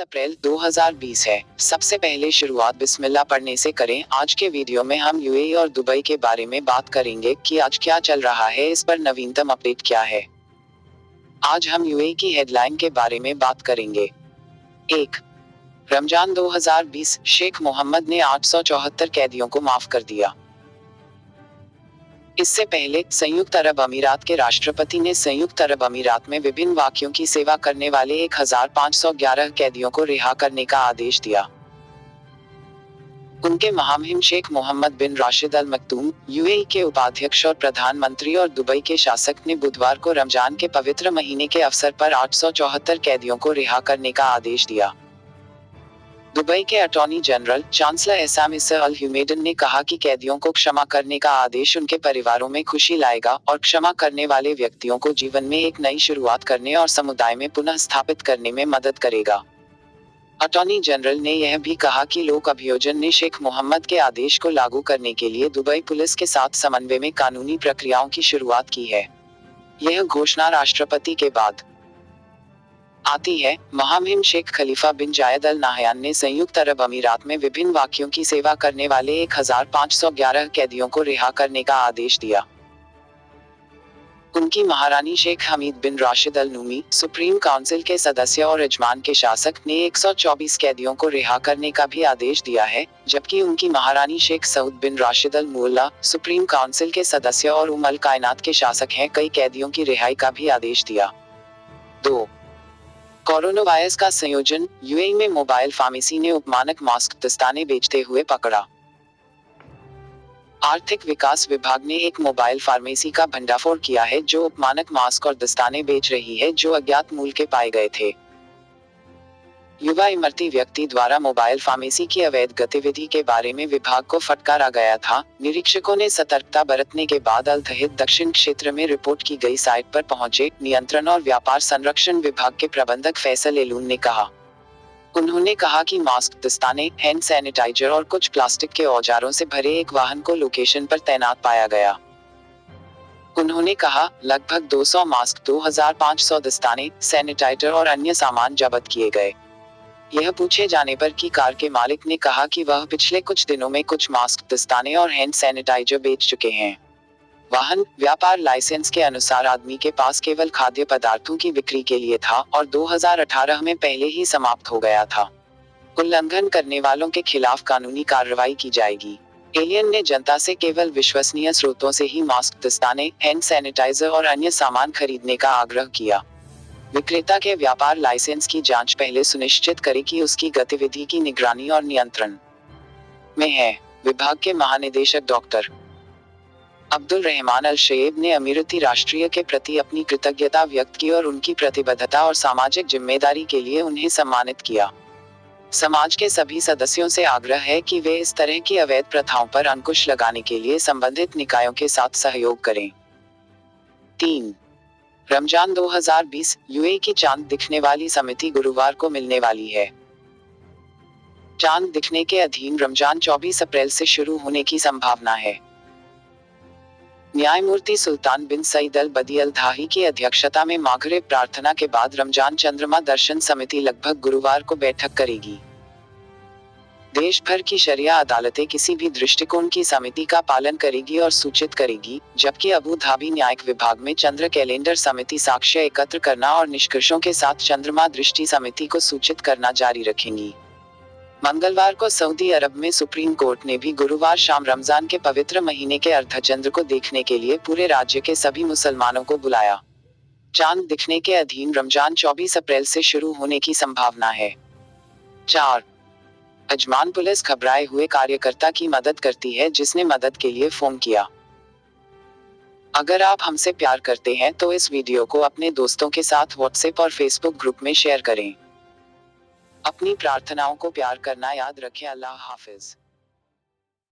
अप्रैल 2020 है। सबसे पहले शुरुआत बिस्मिल्लाह पढ़ने से करें। आज के वीडियो में हम यूएई और दुबई के बारे में बात करेंगे कि आज क्या चल रहा है, इस पर नवीनतम अपडेट क्या है। आज हम यूएई की हेडलाइन के बारे में बात करेंगे। 1. रमजान 2020, शेख मोहम्मद ने 874 कैदियों को माफ कर दिया। इससे पहले संयुक्त अरब अमीरात के राष्ट्रपति ने संयुक्त अरब अमीरात में विभिन्न वाक्यों की सेवा करने वाले 1511 कैदियों को रिहा करने का आदेश दिया। उनके महामहिम शेख मोहम्मद बिन राशिद अल मक्तूम, यूएई के उपाध्यक्ष और प्रधानमंत्री और दुबई के शासक ने बुधवार को रमजान के पवित्र महीने के अवसर पर 874 कैदियों को रिहा करने का आदेश दिया। दुबई के अटॉर्नी जनरल चांसलर एहसाम इसा अल हुमैदन ने कहा कि कैदियों को क्षमा करने का आदेश उनके परिवारों में खुशी लाएगा और क्षमा करने वाले व्यक्तियों को जीवन में एक नई शुरुआत करने और समुदाय में पुनः स्थापित करने में मदद करेगा। अटॉर्नी जनरल ने यह भी कहा कि लोक अभियोजन ने शेख मोहम्मद के आदेश को लागू करने के लिए दुबई पुलिस के साथ समन्वय में कानूनी प्रक्रियाओं की शुरुआत की है। यह घोषणा राष्ट्रपति के बाद आती है। महामहिम शेख खलीफा बिन जायद अल नाहयान ने संयुक्त अरब अमीरात में विभिन्न वाक्यों की सेवा करने वाले 1511 कैदियों को रिहा करने का आदेश दिया। उनकी महारानी शेख हमीद बिन राशिद अल नूमी, सुप्रीम काउंसिल के सदस्य और यजमान के शासक, ने 124 कैदियों को रिहा करने का भी आदेश दिया है, जबकि उनकी महारानी शेख सऊद बिन राशिद अल मुअल्ला, सुप्रीम काउंसिल के सदस्य और अल कायनात के शासक हैं, कई कैदियों की रिहाई का भी आदेश दिया। 2. कोरोना वायरस का संयोजन, यूएई में मोबाइल फार्मेसी ने उपमानक मास्क दस्ताने बेचते हुए पकड़ा। आर्थिक विकास विभाग ने एक मोबाइल फार्मेसी का भंडाफोड़ किया है जो उपमानक मास्क और दस्ताने बेच रही है, जो अज्ञात मूल के पाए गए थे। युवा इमरती व्यक्ति द्वारा मोबाइल फार्मेसी की अवैध गतिविधि के बारे में विभाग को फटकारा गया था। निरीक्षकों ने सतर्कता बरतने के बाद अल-तहिद दक्षिण क्षेत्र में रिपोर्ट की गई साइट पर पहुंचे। नियंत्रण और व्यापार संरक्षण विभाग के प्रबंधक फैसल एलून ने कहा। उन्होंने कहा कि मास्क, दस्ताने, हैंड सैनिटाइजर और कुछ प्लास्टिक के औजारों से भरे एक वाहन को लोकेशन पर तैनात पाया गया। उन्होंने कहा, लगभग 200 मास्क, 2500 दस्ताने, सैनिटाइजर और अन्य सामान जब्त किए गए। यह पूछे जाने पर कि कार के मालिक ने कहा कि वह पिछले कुछ दिनों में कुछ मास्क, दस्ताने और हैंड सैनिटाइजर बेच चुके हैं। वाहन व्यापार लाइसेंस के अनुसार आदमी के पास केवल खाद्य पदार्थों की बिक्री के लिए था और 2018 में पहले ही समाप्त हो गया था। उल्लंघन करने वालों के खिलाफ कानूनी कार्रवाई की जाएगी। एलियन ने जनता से केवल विश्वसनीय स्रोतों से ही मास्क, दस्ताने, हैंड सैनिटाइजर और अन्य सामान खरीदने का आग्रह किया। विक्रेता के व्यापार लाइसेंस की जांच पहले सुनिश्चित करे कि उसकी गतिविधि की निगरानी और नियंत्रण में है। विभाग के महानिदेशक डॉक्टर अब्दुल रहमान अल शयेब ने अमीराती राष्ट्रीय के प्रति अपनी कृतज्ञता व्यक्त की और उनकी प्रतिबद्धता और सामाजिक जिम्मेदारी के लिए उन्हें सम्मानित किया। समाज के सभी सदस्यों से आग्रह है कि वे इस तरह की अवैध प्रथाओं पर अंकुश लगाने के लिए संबंधित निकायों के साथ सहयोग करें। 3. रमजान 2020, यूएई की चांद दिखने वाली समिति गुरुवार को मिलने वाली है। चांद दिखने के अधीन रमजान 24 अप्रैल से शुरू होने की संभावना है। न्यायमूर्ति सुल्तान बिन सईद अल बदी अल धाही की अध्यक्षता में मागरिब प्रार्थना के बाद रमजान चंद्रमा दर्शन समिति लगभग गुरुवार को बैठक करेगी। देश भर की शरिया अदालतें किसी भी दृष्टिकोण की समिति का पालन करेगी और सूचित करेगी, जबकि अबू धाबी न्यायिक विभाग में चंद्र कैलेंडर समिति साक्ष्य एकत्र करना और निष्कर्षों के साथ चंद्रमा दृष्टि समिति को सूचित करना जारी रखेंगी। मंगलवार को सऊदी अरब में सुप्रीम कोर्ट ने भी गुरुवार शाम रमजान के पवित्र महीने के अर्धचंद्र को देखने के लिए पूरे राज्य के सभी मुसलमानों को बुलाया। चांद दिखने के अधीन रमजान 24 अप्रैल से शुरू होने की संभावना है। 4. अजमान पुलिस घबराए हुए कार्यकर्ता की मदद करती है जिसने मदद के लिए फोन किया। अगर आप हमसे प्यार करते हैं तो इस वीडियो को अपने दोस्तों के साथ व्हाट्सएप और फेसबुक ग्रुप में शेयर करें। अपनी प्रार्थनाओं को प्यार करना याद रखें। अल्लाह हाफिज।